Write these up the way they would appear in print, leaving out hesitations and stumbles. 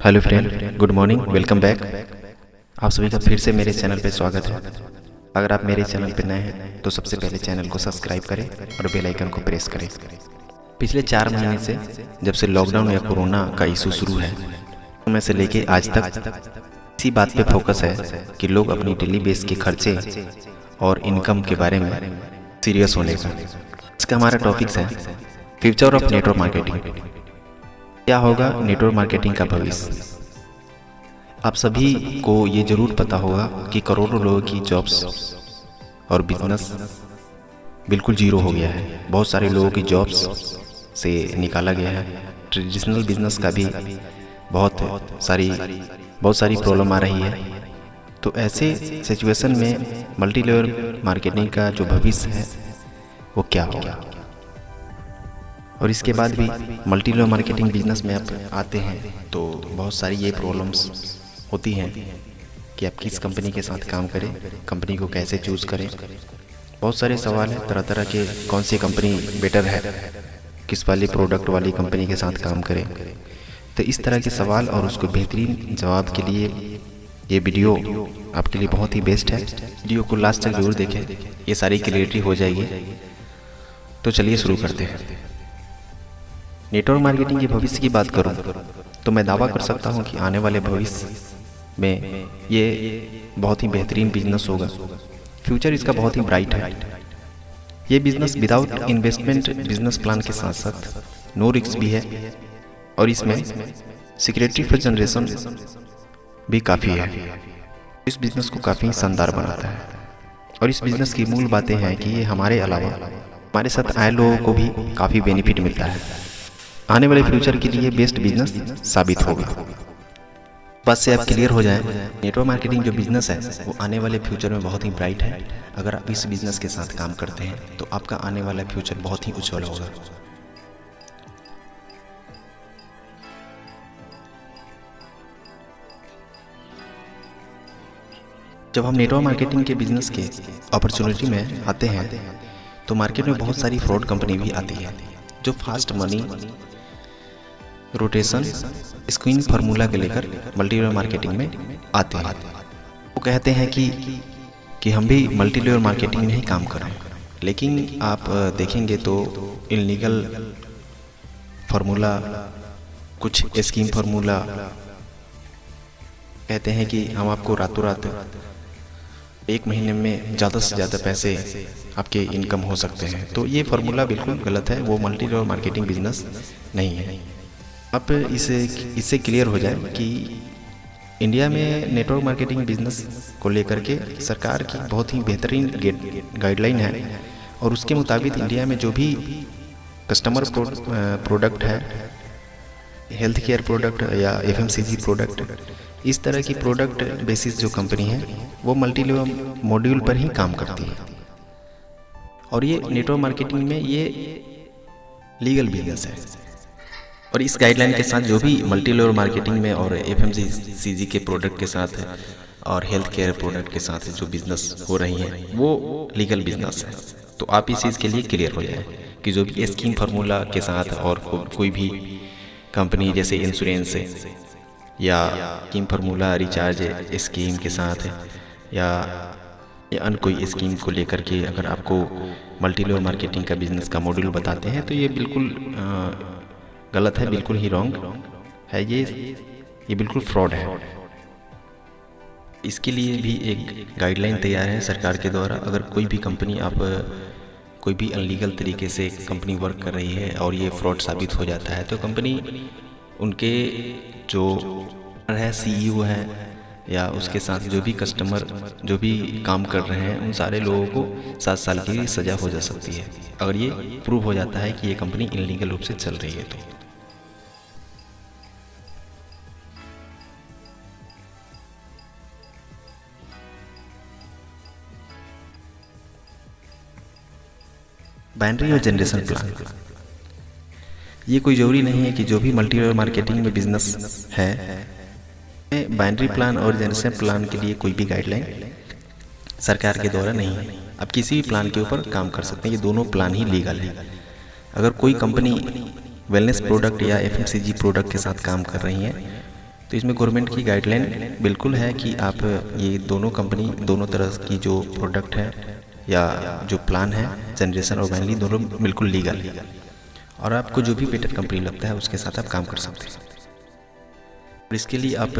Hello friend, good morning, welcome back. आप सभी का फिर से मेरे चैनल पे स्वागत है। अगर आप मेरे चैनल पे नए हैं तो सबसे पहले चैनल को सब्सक्राइब करें और बेल आइकन को प्रेस करें। पिछले 4 महीने से जब से लॉकडाउन या कोरोना का इशू शुरू है तो मैं से लेके आज तक इसी बात पे फोकस है कि लोग अपनी डेली बेस के खर्चे और इनकम के बारे में सीरियस होने का। इसका हमारा टॉपिक्स है फ्यूचर ऑफ नेटवर्क मार्केटिंग। क्या होगा नेटवर्क मार्केटिंग का भविष्य। आप सभी को ये जरूर पता होगा कि करोड़ों लोगों की जॉब्स और बिजनेस बिल्कुल जीरो हो गया है। बहुत सारे लोगों की जॉब्स से निकाला गया है। ट्रेडिशनल बिजनेस का भी बहुत सारी प्रॉब्लम आ रही है। तो ऐसे सिचुएशन में मल्टी लेवल मार्केटिंग का जो भविष्य है वो क्या होगा। और इसके बाद भी मल्टी लेवल मार्केटिंग बिजनेस में आप आते हैं तो बहुत सारी ये प्रॉब्लम्स होती हैं कि आप किस कंपनी के साथ काम करें, कंपनी को कैसे चूज़ करें। बहुत सारे सवाल हैं तरह तरह के, कौन सी कंपनी बेटर है, किस वाली प्रोडक्ट वाली कंपनी के साथ काम करें। तो इस तरह के सवाल और उसको बेहतरीन जवाब के लिए ये वीडियो आपके लिए बहुत ही बेस्ट है। वीडियो को लास्ट तक जरूर देखें, ये सारी क्लियरिटी हो जाएगी। तो चलिए शुरू करते हैं। नेटवर्क मार्केटिंग के भविष्य की बात करूं तो मैं दावा कर सकता हूं कि आने वाले भविष्य में ये बहुत ही बेहतरीन बिजनेस होगा। फ्यूचर इसका बहुत ही ब्राइट है। ये business without investment business plan के साथ साथ नो रिस्क भी है और इसमें सिक्योरिटी फॉर जनरेशन भी काफ़ी है। इस बिजनेस को काफ़ी शानदार बनाता है और इस बिजनेस की मूल बातें हैं कि ये हमारे अलावा हमारे साथ आए लोगों को भी काफ़ी बेनिफिट मिलता है। आने वाले फ्यूचर के लिए बेस्ट बिजनेस साबित होगा। बस से आप क्लियर हो जाए, नेटवर्क मार्केटिंग जो बिजनेस है वो आने वाले फ्यूचर में बहुत ही ब्राइट है। अगर आप इस बिजनेस के साथ काम करते हैं तो आपका आने वाला फ्यूचर बहुत ही उज्जवल होगा। जब हम नेटवर्क मार्केटिंग के बिजनेस के अपॉर्चुनिटी में आते हैं तो मार्केट में बहुत सारी फ्रॉड कंपनी भी आती है जो fast money rotation screen formula के लेकर मल्टी लेवल मार्केटिंग में आते हैं। वो कहते हैं कि हम भी मल्टी लेवल मार्केटिंग में ही काम कर रहे हैं, लेकिन आप देखेंगे तो इलीगल फार्मूला, कुछ स्कीम फार्मूला कहते हैं कि हम आपको रातों रात 1 महीने में ज़्यादा से ज़्यादा पैसे आपके इनकम हो सकते हैं। तो ये फार्मूला बिल्कुल गलत है, वो मल्टी लेवल मार्केटिंग बिजनेस नहीं है। अब इससे क्लियर हो जाए कि इंडिया में नेटवर्क मार्केटिंग बिजनेस को लेकर के सरकार की बहुत ही बेहतरीन गाइडलाइन है और उसके मुताबिक इंडिया में जो भी कस्टमर प्रोडक्ट है, हेल्थ केयर प्रोडक्ट या FMCG प्रोडक्ट, इस तरह की प्रोडक्ट बेसिस जो कंपनी है वो मल्टी लेवल मॉड्यूल पर ही काम करती है। और ये नेटवर्क मार्केटिंग में ये लीगल बिजनेस है। और इस गाइडलाइन के साथ जो भी मल्टी लेवल मार्केटिंग में और FMCG के प्रोडक्ट के साथ और हेल्थ केयर प्रोडक्ट के साथ जो बिजनेस हो रही हैं वो लीगल बिजनेस है। तो आप इस चीज़ के लिए क्लियर हो जाए कि जो भी स्कीम फार्मूला के साथ और कोई भी कंपनी जैसे इंश्योरेंस या स्कीम फार्मूला रिचार्ज स्कीम के साथ या अन्य कोई स्कीम को लेकर के अगर आपको मल्टी लेवल मार्केटिंग का बिजनेस का मॉड्यूल बताते हैं तो ये बिल्कुल गलत है, बिल्कुल ही रॉन्ग है। ये बिल्कुल फ्रॉड है। इसके लिए भी एक गाइडलाइन तैयार है सरकार के द्वारा। अगर कोई भी कंपनी कोई भी अनलीगल तरीके से कंपनी वर्क कर रही है और ये फ्रॉड साबित हो जाता है तो कंपनी उनके जो है CEO है या उसके साथ जो भी कस्टमर जो भी काम कर रहे हैं उन सारे लोगों को 7 साल की सज़ा हो जा सकती है अगर ये प्रूव हो जाता है कि ये कंपनी इलीगल रूप से चल रही है। तो बाइनरी और जनरेशन प्लान, ये कोई ज़रूरी नहीं है कि जो भी मल्टी लेवल मार्केटिंग में बिजनेस है बाइनरी प्लान और जनरेशन प्लान के लिए कोई भी गाइडलाइन सरकार के द्वारा नहीं है। आप किसी भी प्लान के ऊपर काम कर सकते हैं, ये दोनों प्लान ही लीगल है। अगर कोई कंपनी वेलनेस प्रोडक्ट या FMCG प्रोडक्ट के साथ काम कर रही हैं तो इसमें गवर्नमेंट की गाइडलाइन बिल्कुल है कि आप ये दोनों कंपनी दोनों तरह की जो प्रोडक्ट है या जो प्लान है जनरेशन और वैनली दोनों बिल्कुल लीगल है, और आपको जो भी बेटर कंपनी लगता है उसके साथ आप काम कर सकते हैं। और इसके लिए आप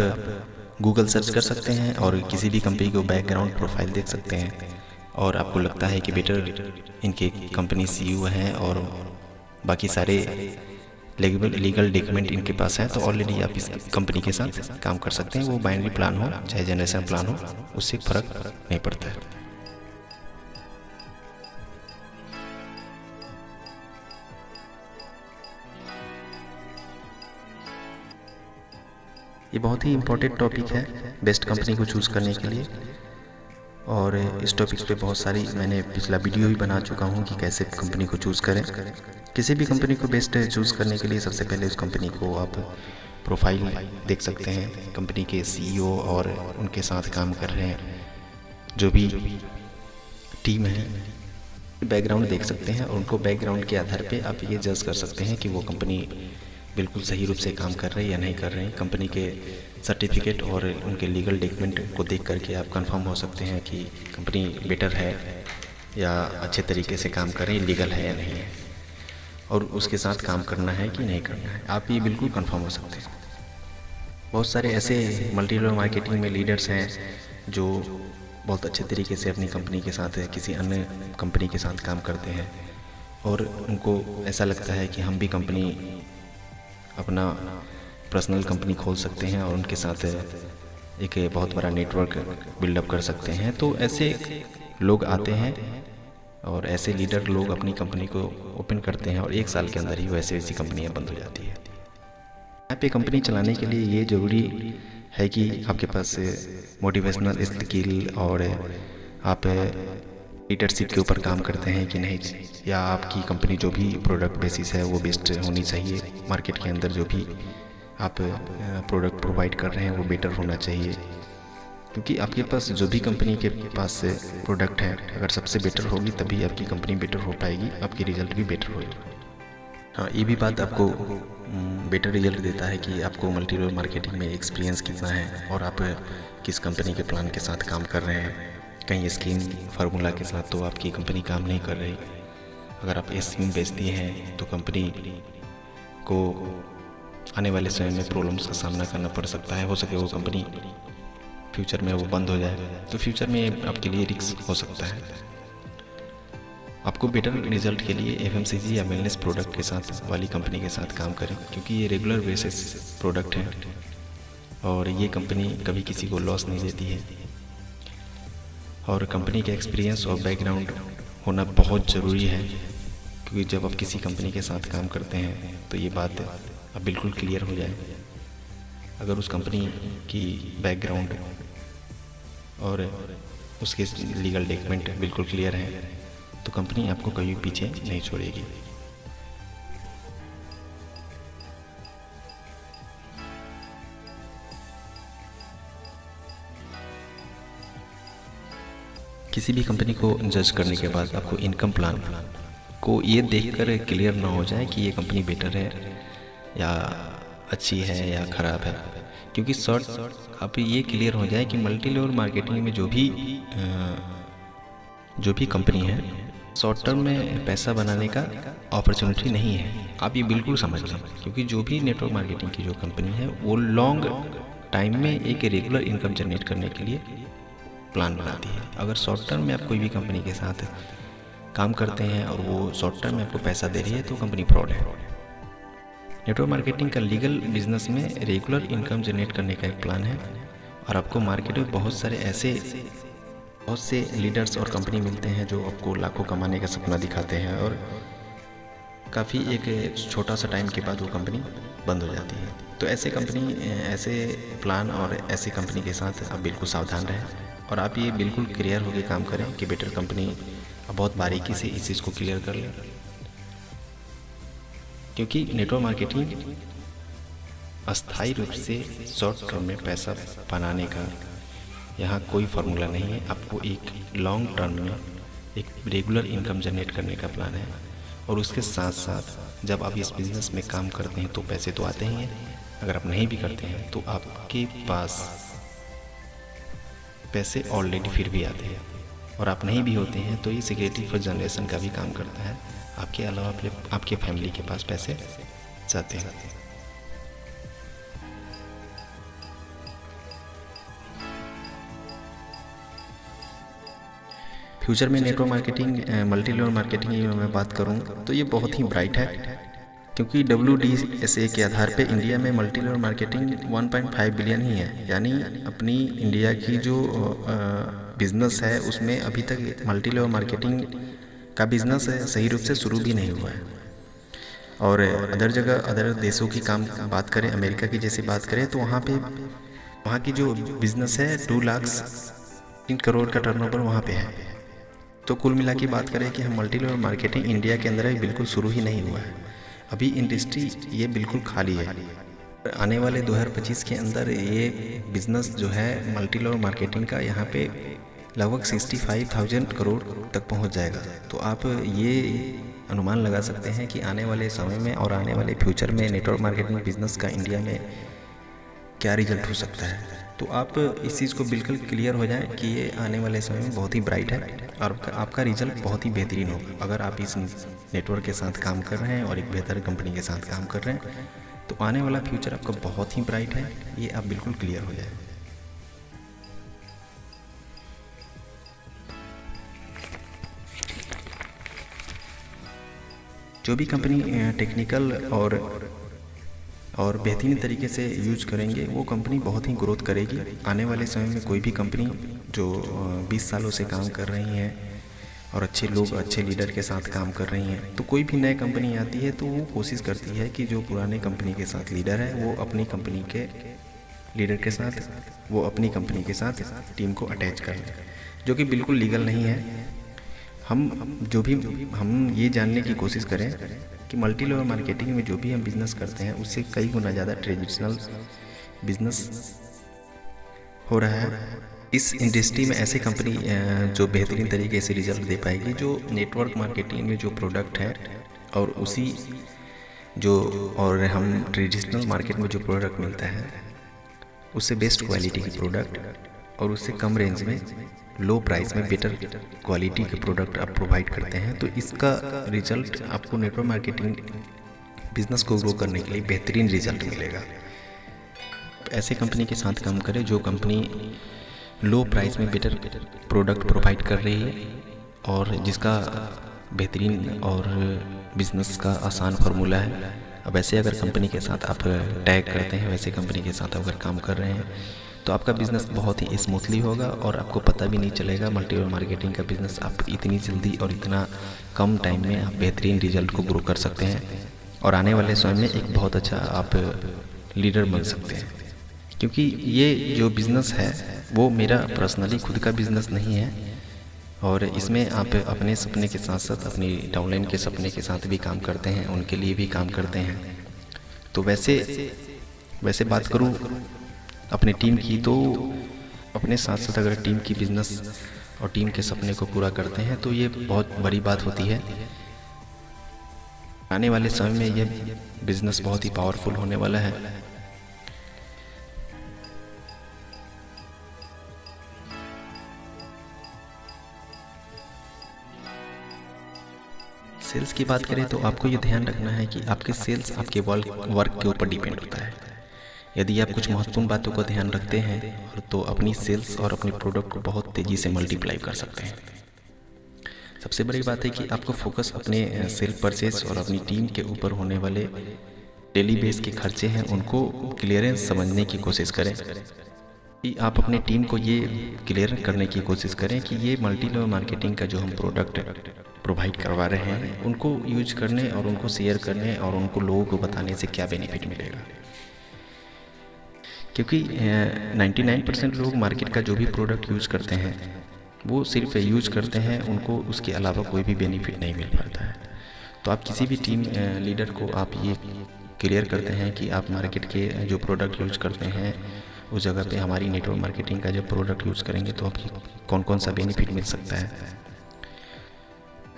गूगल सर्च कर सकते हैं और किसी भी कंपनी को बैकग्राउंड प्रोफाइल देख सकते हैं, और आपको लगता है कि बेटर इनके कंपनी सीईओ हैं और बाकी सारे लीगल डॉक्यूमेंट इनके पास है, तो ऑलरेडी आप इस कंपनी के साथ काम कर सकते हैं। वो बाइनरी प्लान हो चाहे जनरेशन प्लान हो, उससे फ़र्क नहीं पड़ता है। ये बहुत ही इम्पोर्टेंट टॉपिक है बेस्ट कंपनी को चूज़ करने के लिए, और इस टॉपिक पे बहुत सारी मैंने पिछला वीडियो भी बना चुका हूँ कि कैसे कंपनी को चूज़ करें। किसी भी कंपनी को बेस्ट चूज़ करने के लिए सबसे पहले उस कंपनी को आप प्रोफाइल देख सकते हैं, कंपनी के सीईओ और उनके साथ काम कर रहे हैं जो भी टीम है, बैकग्राउंड देख सकते हैं, और उनको बैकग्राउंड के आधार पे आप ये जज कर सकते हैं कि वो कंपनी बिल्कुल सही रूप से काम कर रहे हैं या नहीं कर रहे हैं। कंपनी के सर्टिफिकेट और उनके लीगल डॉक्यूमेंट को देख करके आप कंफर्म हो सकते हैं कि कंपनी बेटर है या अच्छे तरीके से काम कर रही है, लीगल है या नहीं है, और उसके साथ काम करना है कि नहीं करना है, आप ये बिल्कुल कंफर्म हो सकते हैं। बहुत सारे ऐसे मल्टी लेवल मार्केटिंग में लीडर्स हैं जो बहुत अच्छे तरीके से अपनी कंपनी के साथ किसी अन्य कंपनी के साथ काम करते हैं, और उनको ऐसा लगता है कि हम भी कंपनी अपना पर्सनल कंपनी खोल सकते हैं और उनके साथ एक बहुत बड़ा नेटवर्क बिल्डअप कर सकते हैं। तो ऐसे लोग आते हैं और ऐसे लीडर लोग अपनी कंपनी को ओपन करते हैं, और 1 साल के अंदर ही वैसे वैसी कंपनियां बंद हो जाती है। यहाँ पे कंपनी चलाने के लिए ये ज़रूरी है कि आपके पास मोटिवेशनल स्किल और आप लीडरशिप के ऊपर काम करते हैं कि नहीं, या आपकी कंपनी जो भी प्रोडक्ट बेसिस है वो बेस्ट होनी चाहिए। मार्केट के अंदर जो भी आप प्रोडक्ट प्रोवाइड कर रहे हैं वो बेटर होना चाहिए, क्योंकि आपके पास जो भी कंपनी के पास प्रोडक्ट है अगर सबसे बेटर होगी तभी आपकी कंपनी बेटर हो पाएगी, आपकी रिजल्ट भी बेटर होगी। हाँ, ये भी बात आपको बेटर रिजल्ट देता है कि आपको मल्टी लेवल मार्केटिंग में एक्सपीरियंस कितना है और आप किस कंपनी के प्लान के साथ काम कर रहे हैं। कहीं स्कीम फार्मूला के साथ तो आपकी कंपनी काम नहीं कर रही। अगर आप स्कीम बेचती हैं तो कंपनी को आने वाले समय में प्रॉब्लम्स का सामना करना पड़ सकता है। हो सके वो कंपनी फ्यूचर में वो बंद हो जाए, तो फ्यूचर में आपके लिए रिस्क हो सकता है। आपको बेटर रिजल्ट के लिए एफएमसीजी या वेलनेस प्रोडक्ट के साथ वाली कंपनी के साथ काम करें, क्योंकि ये रेगुलर बेसिस प्रोडक्ट है और ये कंपनी कभी किसी को लॉस नहीं देती है। और कंपनी के एक्सपीरियंस और बैकग्राउंड होना बहुत ज़रूरी है, क्योंकि जब आप किसी कंपनी के साथ काम करते हैं तो ये बात अब बिल्कुल क्लियर हो जाए। अगर उस कंपनी की बैकग्राउंड और उसके लीगल डॉक्यूमेंट बिल्कुल क्लियर हैं तो कंपनी आपको कभी पीछे नहीं छोड़ेगी। किसी भी कंपनी को जज करने के बाद आपको इनकम प्लान को ये देखकर क्लियर ना हो जाए कि ये कंपनी बेटर है या अच्छी है या ख़राब है, क्योंकि शॉर्ट आप ये क्लियर हो जाए कि मल्टी लेवल मार्केटिंग में जो भी कंपनी है शॉर्ट टर्म में पैसा बनाने का अपॉर्चुनिटी नहीं है। आप ये बिल्कुल समझ लें, क्योंकि जो भी नेटवर्क मार्केटिंग की जो कंपनी है वो लॉन्ग टाइम में एक रेगुलर इनकम जनरेट करने के लिए प्लान बनाती है। अगर शॉर्ट टर्म में आप कोई भी कंपनी के साथ काम करते हैं और वो शॉर्ट टर्म में आपको पैसा दे रही है तो कंपनी फ्रॉड है। नेटवर्क मार्केटिंग का लीगल बिजनेस में रेगुलर इनकम जनरेट करने का एक प्लान है, और आपको मार्केट में बहुत से लीडर्स और कंपनी मिलते हैं जो आपको लाखों कमाने का सपना दिखाते हैं, और काफ़ी एक छोटा सा टाइम के बाद वो कंपनी बंद हो जाती है। तो ऐसे प्लान और ऐसी कंपनी के साथ आप बिल्कुल सावधान रहें, और आप ये बिल्कुल क्लियर होकर काम करें कि बेटर कंपनी बहुत बारीकी से इस चीज़ को क्लियर कर लें, क्योंकि नेटवर्क मार्केटिंग अस्थायी रूप से शॉर्ट टर्म में पैसा बनाने का यहाँ कोई फार्मूला नहीं है। आपको एक लॉन्ग टर्म में एक रेगुलर इनकम जनरेट करने का प्लान है, और उसके साथ साथ जब आप इस बिज़नेस में काम करते हैं तो पैसे तो आते ही हैं, अगर आप नहीं भी करते हैं तो आपके पास पैसे ऑलरेडी फिर भी आते हैं, और आप नहीं भी होते हैं तो ये सिक्योरिटी फॉर जनरेशन का भी काम करता है। आपके अलावा आपके फैमिली के पास पैसे जाते हैं। फ्यूचर में network marketing, multi level marketing की मैं बात करूँ तो ये बहुत ही ब्राइट है, क्योंकि WDSA के आधार पे इंडिया में मल्टी लेवल मार्केटिंग 1.5 बिलियन ही है। यानी अपनी इंडिया की जो बिज़नेस है उसमें अभी तक मल्टी लेवल मार्केटिंग का बिज़नेस सही रूप से शुरू भी नहीं हुआ है। और अदर जगह, अदर देशों की बात करें, अमेरिका की जैसी बात करें, तो वहाँ की जो बिज़नेस है 2 लाख 3 करोड़ का टर्नओवर वहाँ पे है। तो कुल मिला के बात करें कि हम मल्टी लेवल मार्केटिंग इंडिया के अंदर बिल्कुल शुरू ही नहीं हुआ है। अभी इंडस्ट्री ये बिल्कुल खाली है। आने वाले 2025 के अंदर ये बिज़नेस जो है मल्टी लेवल मार्केटिंग का यहाँ पे लगभग 65,000 करोड़ तक पहुँच जाएगा। तो आप ये अनुमान लगा सकते हैं कि आने वाले समय में और आने वाले फ्यूचर में नेटवर्क मार्केटिंग बिज़नेस का इंडिया में क्या रिजल्ट हो सकता है। तो आप इस चीज़ को बिल्कुल क्लियर हो जाए कि ये आने वाले समय में बहुत ही ब्राइट है और आपका रिजल्ट बहुत ही बेहतरीन होगा। अगर आप इस नेटवर्क के साथ काम कर रहे हैं और एक बेहतर कंपनी के साथ काम कर रहे हैं तो आने वाला फ्यूचर आपका बहुत ही ब्राइट है, ये आप बिल्कुल क्लियर हो जाए। जो भी कंपनी टेक्निकल और बेहतरीन तरीके से यूज करेंगे वो कंपनी बहुत ही ग्रोथ करेगी। आने वाले समय में कोई भी कंपनी जो 20 सालों से काम कर रही हैं और अच्छे लोग, अच्छे लीडर के साथ काम कर रही हैं, तो कोई भी नई कंपनी आती है तो वो कोशिश करती है कि जो पुराने कंपनी के साथ लीडर है वो अपनी कंपनी के लीडर के साथ, वो अपनी कंपनी के साथ टीम को अटैच कर लें, जो कि बिल्कुल लीगल नहीं है। हम ये जानने की कोशिश करें कि मल्टी लेवल मार्केटिंग में जो भी हम बिज़नेस करते हैं उससे कई गुना ज़्यादा ट्रेडिशनल बिज़नेस हो रहा है। इस इंडस्ट्री में ऐसे कंपनी जो बेहतरीन तरीके से रिजल्ट दे पाएगी, जो नेटवर्क मार्केटिंग में जो प्रोडक्ट है और हम ट्रेडिशनल मार्केट में जो प्रोडक्ट मिलता है उससे बेस्ट क्वालिटी की प्रोडक्ट और उससे कम रेंज में, लो प्राइस में बेटर क्वालिटी के प्रोडक्ट आप प्रोवाइड करते हैं, तो इसका रिजल्ट आपको नेटवर्क मार्केटिंग बिजनेस को ग्रो करने के लिए बेहतरीन रिजल्ट मिलेगा। ऐसे कंपनी के साथ काम करें जो कंपनी लो प्राइस में बेटर प्रोडक्ट प्रोवाइड कर रही है और जिसका बेहतरीन और बिजनेस का आसान फार्मूला है। अब वैसे अगर कंपनी के साथ आप टैग करते हैं, वैसे कंपनी के साथ अगर काम कर रहे हैं तो आपका बिज़नेस बहुत ही स्मूथली होगा और आपको पता भी नहीं चलेगा। मल्टी लेवल मार्केटिंग का बिज़नेस आप इतनी जल्दी और इतना कम टाइम में आप बेहतरीन रिजल्ट को ग्रो कर सकते हैं और आने वाले समय में एक बहुत अच्छा आप लीडर बन सकते हैं। क्योंकि ये जो बिज़नेस है वो मेरा पर्सनली खुद का बिज़नेस नहीं है और इसमें आप अपने सपने के साथ साथ अपनी डाउनलाइन के सपने के साथ भी काम करते हैं, उनके लिए भी काम करते हैं। तो वैसे बात करूँ अपने टीम की, तो अपने साथ साथ अगर टीम की बिज़नेस और टीम के सपने को पूरा करते हैं तो ये बहुत बड़ी बात होती है। आने वाले समय में ये बिज़नेस बहुत ही पावरफुल होने वाला है। सेल्स की बात करें तो आपको ये ध्यान रखना है कि आपके सेल्स आपके वर्क के ऊपर डिपेंड होता है। यदि आप कुछ महत्वपूर्ण बातों को ध्यान रखते हैं तो अपनी सेल्स और अपने प्रोडक्ट को बहुत तेज़ी से मल्टीप्लाई कर सकते हैं। सबसे बड़ी बात है कि आपको फोकस अपने सेल परचेस और अपनी टीम के ऊपर होने वाले डेली बेस के खर्चे हैं उनको क्लियरेंस समझने की कोशिश करें। कि आप अपने टीम को ये क्लियर करने की कोशिश करें कि ये मल्टी लेवल मार्केटिंग का जो हम प्रोडक्ट प्रोवाइड करवा रहे हैं उनको यूज करने और उनको शेयर करने और उनको लोगों को बताने से क्या बेनिफिट मिलेगा। क्योंकि 99% लोग मार्केट का जो भी प्रोडक्ट यूज़ करते हैं वो सिर्फ यूज करते हैं, उनको उसके अलावा कोई भी बेनिफिट नहीं मिल पाता है। तो आप किसी भी टीम लीडर को आप ये क्लियर करते हैं कि आप मार्केट के जो प्रोडक्ट यूज करते हैं उस जगह पे हमारी नेटवर्क मार्केटिंग का जब प्रोडक्ट यूज़ करेंगे तो आपकी कौन कौन सा बेनिफिट मिल सकता है।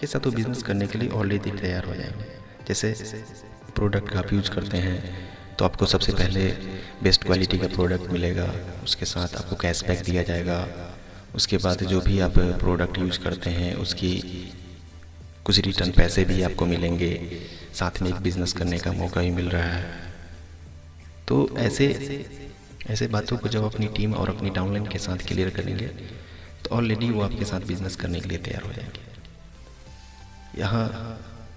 ऐसा तो बिज़नेस करने के लिए ऑलरेडी तैयार हो जाएंगे। जैसे प्रोडक्ट आप यूज करते हैं तो आपको सबसे पहले बेस्ट क्वालिटी का प्रोडक्ट मिलेगा, उसके साथ आपको कैशबैक दिया जाएगा। उसके बाद जो भी आप प्रोडक्ट यूज करते हैं उसकी कुछ रिटर्न पैसे भी आपको मिलेंगे, साथ में एक बिज़नेस करने का मौका भी मिल रहा है। तो ऐसे बातों को जब अपनी टीम और अपनी डाउनलाइन के साथ क्लियर करेंगे तो ऑलरेडी वो आपके साथ बिज़नेस करने के लिए तैयार हो जाएंगे। यहाँ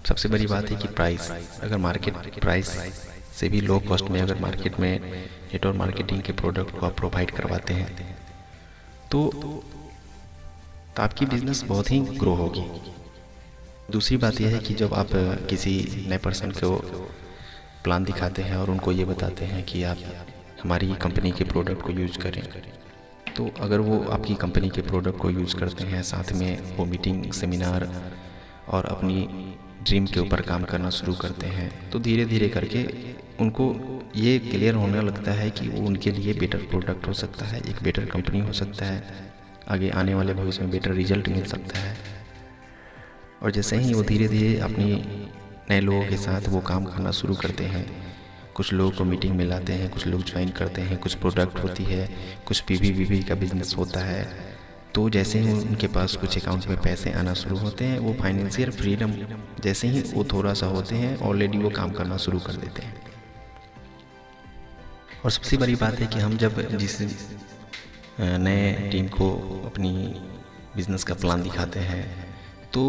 सबसे बड़ी बात है कि प्राइस, अगर मार्केट प्राइस से भी लो कॉस्ट में अगर मार्केट में नेटवर्क मार्केटिंग के प्रोडक्ट को आप प्रोवाइड करवाते हैं तो आपकी बिज़नेस बहुत ही ग्रो होगी। दूसरी बात यह है कि जब आप किसी नए पर्सन को प्लान दिखाते हैं और उनको ये बताते हैं कि आप हमारी कंपनी के प्रोडक्ट को यूज़ करें, तो अगर वो आपकी कंपनी के प्रोडक्ट को यूज़ करते हैं, साथ में वो मीटिंग, सेमिनार और अपनी ड्रीम के ऊपर काम करना शुरू करते हैं, तो धीरे धीरे करके उनको ये क्लियर होने लगता है कि वो उनके लिए बेटर प्रोडक्ट हो सकता है, एक बेटर कंपनी हो सकता है, आगे आने वाले भविष्य में बेटर रिजल्ट मिल सकता है। और जैसे ही वो धीरे धीरे अपनी नए लोगों के साथ वो काम करना शुरू करते हैं, कुछ लोगों को मीटिंग में लाते हैं, कुछ लोग ज्वाइन करते हैं, कुछ प्रोडक्ट होती है, कुछ पीवी का बिजनेस होता है, तो जैसे ही उनके पास कुछ अकाउंट में पैसे आना शुरू होते हैं, वो फाइनेंशियल फ्रीडम जैसे ही वो थोड़ा सा होते हैं ऑलरेडी वो काम करना शुरू कर देते हैं। और सबसे बड़ी बात है कि हम जब जिस नए टीम को अपनी बिज़नेस का प्लान दिखाते हैं तो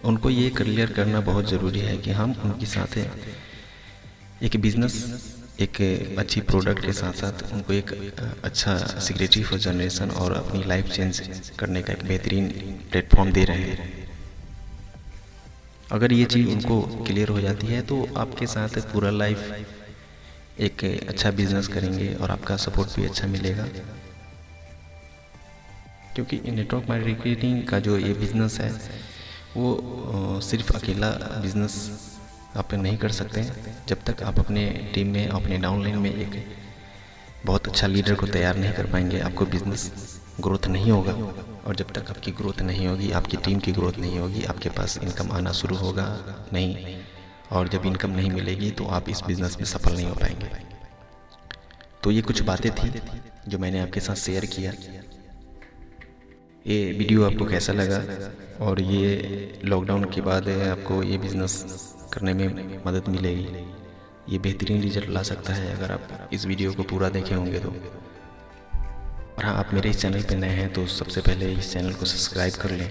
उनको ये क्लियर करना बहुत ज़रूरी है कि हम उनके साथ एक बिज़नेस, एक अच्छी प्रोडक्ट के साथ साथ उनको एक अच्छा सिक्योरिटी फॉर जनरेशन और अपनी लाइफ चेंज करने का एक बेहतरीन प्लेटफॉर्म दे रहे हैं। अगर ये चीज़ उनको क्लियर हो जाती है तो आपके साथ पूरा लाइफ एक अच्छा बिजनेस करेंगे और आपका सपोर्ट भी अच्छा मिलेगा। क्योंकि नेटवर्क मार्केटिंग का जो ये बिज़नेस है वो सिर्फ अकेला बिज़नेस आप नहीं कर सकते जब तक आप अपने टीम में, अपने डाउनलाइन में एक बहुत अच्छा लीडर को तैयार नहीं कर पाएंगे, आपको बिज़नेस ग्रोथ नहीं होगा। और जब तक आपकी ग्रोथ नहीं होगी, आपकी टीम की ग्रोथ नहीं होगी, आपके पास इनकम आना शुरू होगा नहीं, और जब इनकम नहीं मिलेगी तो आप इस बिज़नेस में सफल नहीं हो पाएंगे। तो ये कुछ बातें थी जो मैंने आपके साथ शेयर किया। ये वीडियो आपको कैसा लगा, और ये लॉकडाउन के बाद आपको ये बिज़नेस करने में मदद मिलेगी, ये बेहतरीन रिजल्ट ला सकता है अगर आप इस वीडियो को पूरा देखे होंगे तो। और हाँ, आप मेरे इस चैनल पर नए हैं तो सबसे पहले इस चैनल को सब्सक्राइब कर लें।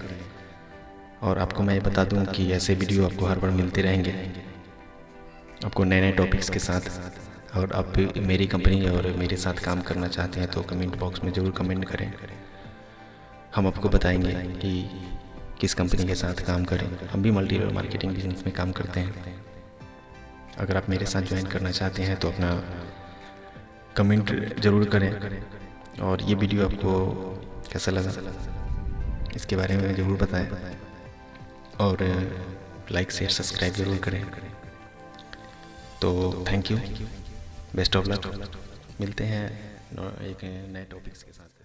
और आपको मैं बता दूं कि ऐसे वीडियो आपको हर बार मिलते रहेंगे, आपको नए नए टॉपिक्स के साथ। और आप मेरी कंपनी और मेरे साथ काम करना चाहते हैं तो कमेंट बॉक्स में ज़रूर कमेंट करें, हम आपको बताएंगे कि किस कंपनी के साथ काम करें। हम भी मल्टी लेवल मार्केटिंग बिजनेस में काम करते हैं। अगर आप मेरे साथ ज्वाइन करना चाहते हैं तो अपना कमेंट ज़रूर करें, और ये वीडियो आपको कैसा लगा इसके बारे में ज़रूर बताएं, और लाइक शेयर सब्सक्राइब ज़रूर करें। तो thank you, best of luck, मिलते हैं एक नए टॉपिक्स के साथ।